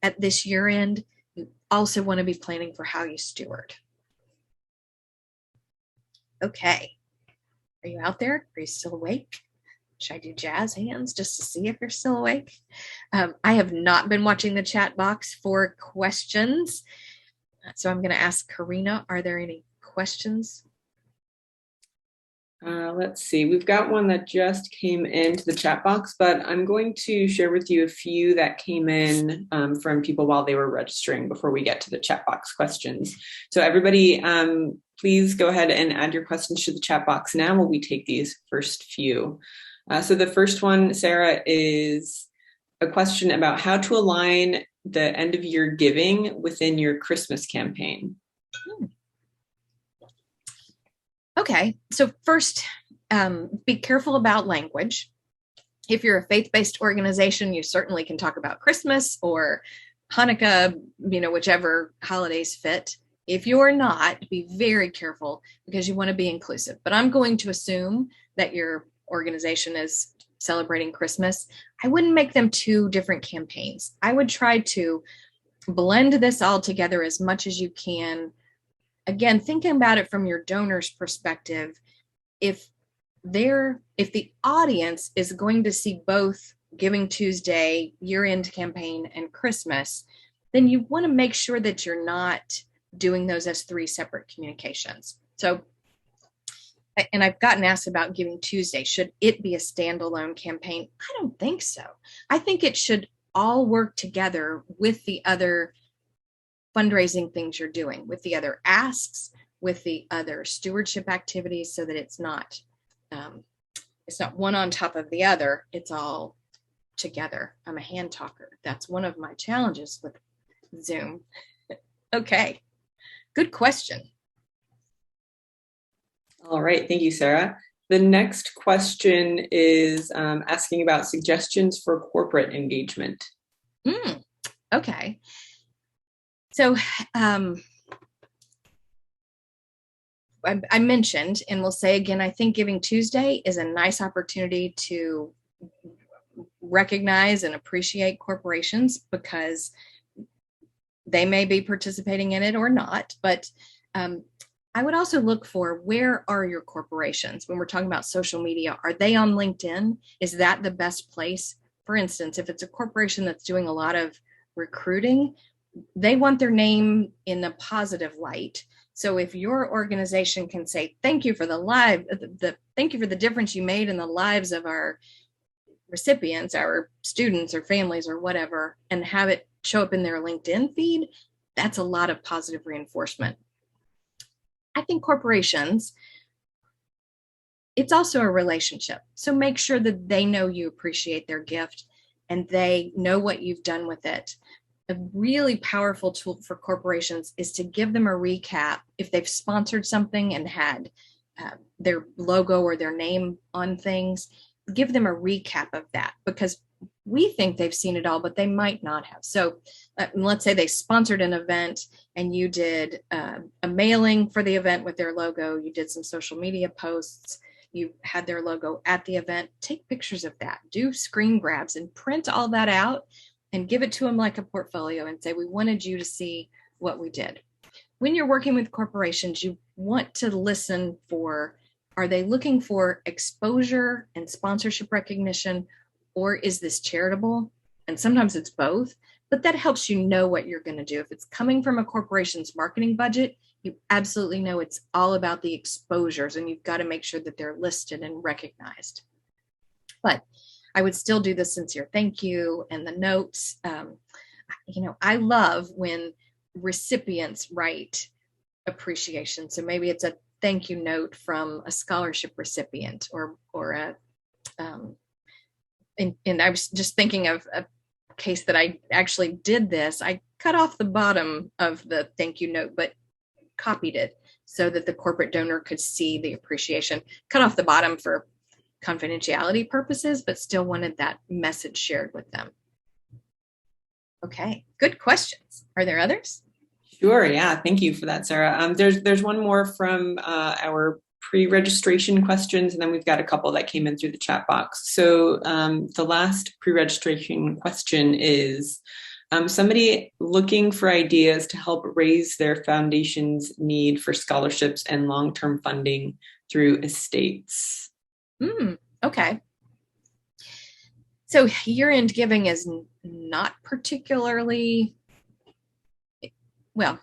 at this year end, you also want to be planning for how you steward. Okay. Are you out there? Are you still awake? Should I do jazz hands just to see if you're still awake? I have not been watching the chat box for questions. So I'm going to ask Karina, are there any questions? Let's see. We've got one that just came into the chat box, but I'm going to share with you a few that came in from people while they were registering before we get to the chat box questions. So everybody, please go ahead and add your questions to the chat box now while we take these first few. So the first one, Sara, is a question about how to align the end of year giving within your Christmas campaign. Okay, so first, be careful about language. If you're a faith-based organization, you certainly can talk about Christmas or Hanukkah, whichever holidays fit. If you're not, be very careful because you want to be inclusive. But I'm going to assume that your organization is celebrating Christmas. I wouldn't make them two different campaigns. I would try to blend this all together as much as you can. Again, thinking about it from your donor's perspective, if the audience is going to see both Giving Tuesday, year-end campaign, and Christmas, then you want to make sure that you're not doing those as three separate communications. So, and I've gotten asked about Giving Tuesday. Should it be a standalone campaign? I don't think so. I think it should all work together with the other fundraising things you're doing, with the other asks, with the other stewardship activities, so that it's not one on top of the other. It's all together. I'm a hand talker. That's one of my challenges with Zoom. Okay, good question. All right, thank you, Sarah. The next question is asking about suggestions for corporate engagement. Okay. So I mentioned, and we'll say again, I think Giving Tuesday is a nice opportunity to recognize and appreciate corporations because they may be participating in it or not. But I would also look for, where are your corporations? When we're talking about social media, are they on LinkedIn? Is that the best place? For instance, if it's a corporation that's doing a lot of recruiting, they want their name in a positive light. So if your organization can say, thank you for thank you for the difference you made in the lives of our recipients, our students or families or whatever, and have it show up in their LinkedIn feed, that's a lot of positive reinforcement. I think corporations, it's also a relationship. So make sure that they know you appreciate their gift and they know what you've done with it. A really powerful tool for corporations is to give them a recap if they've sponsored something and had their logo or their name on things. Give them a recap of that, because we think they've seen it all, but they might not have. So let's say they sponsored an event and you did a mailing for the event with their logo. You did some social media posts. You had their logo at the event. Take pictures of that. Do screen grabs and print all that out and give it to them like a portfolio and say, we wanted you to see what we did. When you're working with corporations, you want to listen for, are they looking for exposure and sponsorship recognition, or is this charitable? And sometimes it's both, but that helps you know what you're going to do. If it's coming from a corporation's marketing budget, you absolutely know it's all about the exposures, and you've got to make sure that they're listed and recognized. But I would still do the sincere thank you and the notes. I love when recipients write appreciation. So maybe it's a thank you note from a scholarship recipient or a, and I was just thinking of a case that I actually did this. I cut off the bottom of the thank you note, but copied it so that the corporate donor could see the appreciation. Cut off the bottom for confidentiality purposes, but still wanted that message shared with them. Okay, good questions. Are there others? Sure, yeah, thank you for that, Sarah. There's one more from our pre-registration questions, and then we've got a couple that came in through the chat box. So the last pre-registration question is somebody looking for ideas to help raise their foundation's need for scholarships and long-term funding through estates. Okay. So year-end giving is not particularly, well,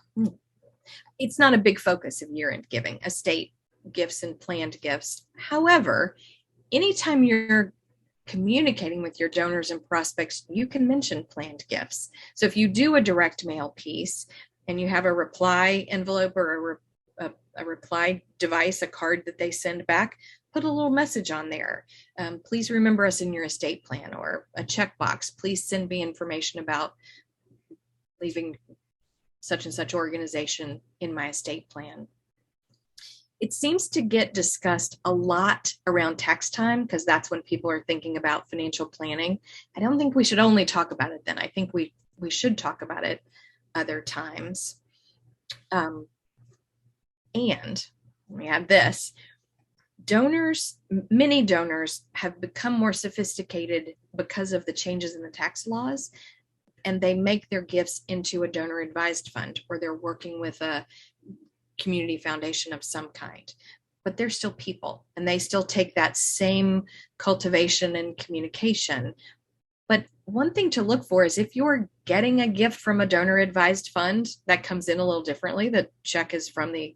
it's not a big focus of year-end giving, estate gifts and planned gifts. However, anytime you're communicating with your donors and prospects, you can mention planned gifts. So if you do a direct mail piece and you have a reply envelope or a reply device, a card that they send back, put a little message on there. Please remember us in your estate plan, or a checkbox. Please send me information about leaving such and such organization in my estate plan. It seems to get discussed a lot around tax time because that's when people are thinking about financial planning. I don't think we should only talk about it then. I think we should talk about it other times. And let me add this. Many donors have become more sophisticated because of the changes in the tax laws, and they make their gifts into a donor advised fund, or they're working with a community foundation of some kind. But they're still people, and they still take that same cultivation and communication. But one thing to look for is if you're getting a gift from a donor advised fund, that comes in a little differently. The check is from the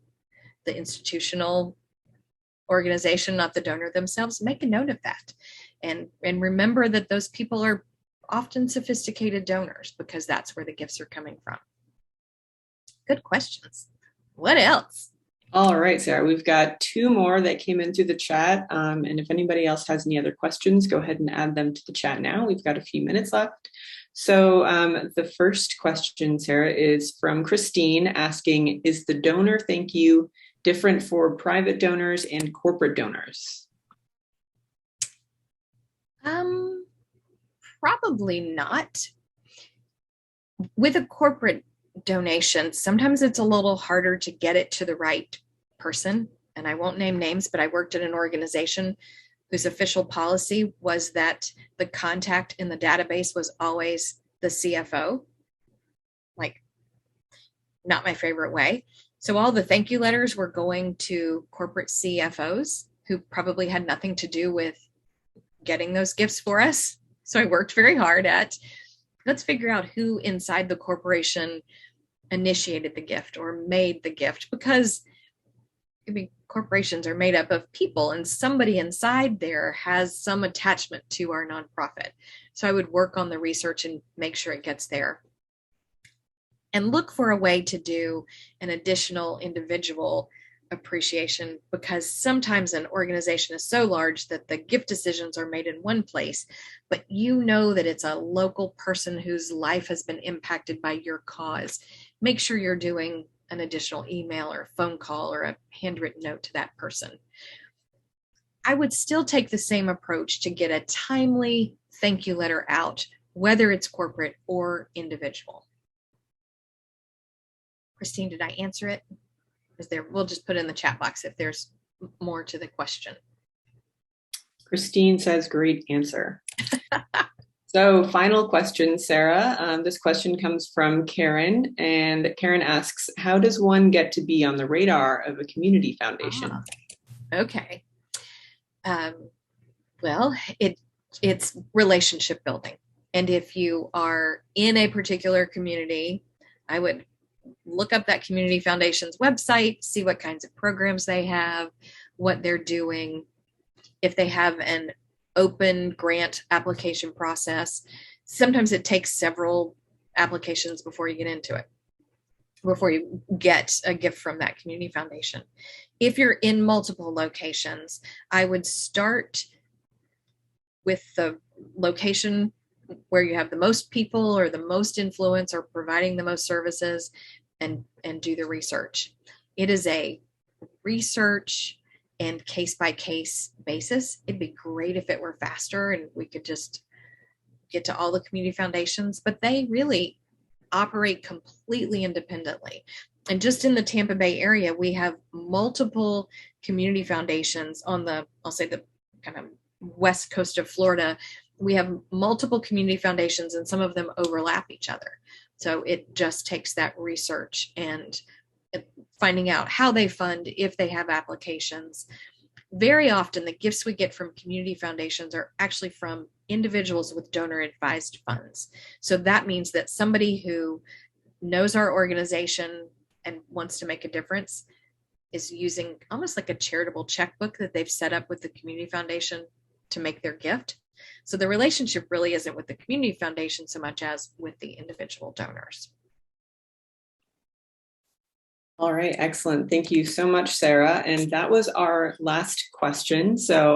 institutional organization, not the donor themselves. Make a note of that. And remember that those people are often sophisticated donors because that's where the gifts are coming from. Good questions. What else? All right, Sarah, we've got 2 more that came in through the chat. And if anybody else has any other questions, go ahead and add them to the chat now. We've got a few minutes left. So the first question, Sarah, is from Christine asking, is the donor thank you different for private donors and corporate donors? Probably not. With a corporate donation, sometimes it's a little harder to get it to the right person. And I won't name names, but I worked at an organization whose official policy was that the contact in the database was always the CFO. Like, not my favorite way. So all the thank you letters were going to corporate CFOs who probably had nothing to do with getting those gifts for us. So I worked very hard at, let's figure out who inside the corporation initiated the gift or made the gift, because corporations are made up of people and somebody inside there has some attachment to our nonprofit. So I would work on the research and make sure it gets there. And look for a way to do an additional individual appreciation, because sometimes an organization is so large that the gift decisions are made in one place, but you know that it's a local person whose life has been impacted by your cause. Make sure you're doing an additional email or a phone call or a handwritten note to that person. I would still take the same approach to get a timely thank you letter out, whether it's corporate or individual. Christine, did I answer it? We'll just put in the chat box if there's more to the question. Christine says, great answer. So final question, Sarah. This question comes from Karen, and Karen asks, how does one get to be on the radar of a community foundation? Okay. Well, it's relationship building. And if you are in a particular community, I would look up that community foundation's website, see what kinds of programs they have, what they're doing. If they have an open grant application process, sometimes it takes several applications before you get into it, before you get a gift from that community foundation. If you're in multiple locations, I would start with the location where you have the most people or the most influence or providing the most services, and do the research. It is a research and case-by-case basis. It'd be great if it were faster and we could just get to all the community foundations, but they really operate completely independently. And just in the Tampa Bay area, we have multiple community foundations on I'll say the kind of west coast of Florida. We have multiple community foundations and some of them overlap each other. So it just takes that research and finding out how they fund, if they have applications. Very often the gifts we get from community foundations are actually from individuals with donor advised funds. So that means that somebody who knows our organization and wants to make a difference is using almost like a charitable checkbook that they've set up with the community foundation to make their gift. So the relationship really isn't with the community foundation so much as with the individual donors. All right, excellent. Thank you so much, Sarah. And that was our last question. So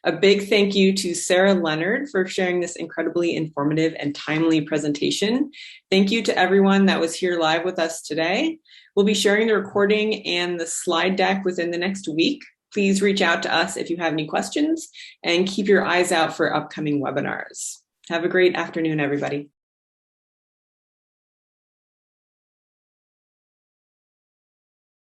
a big thank you to Sarah Leonard for sharing this incredibly informative and timely presentation. Thank you to everyone that was here live with us today. We'll be sharing the recording and the slide deck within the next week. Please reach out to us if you have any questions, and keep your eyes out for upcoming webinars. Have a great afternoon, everybody.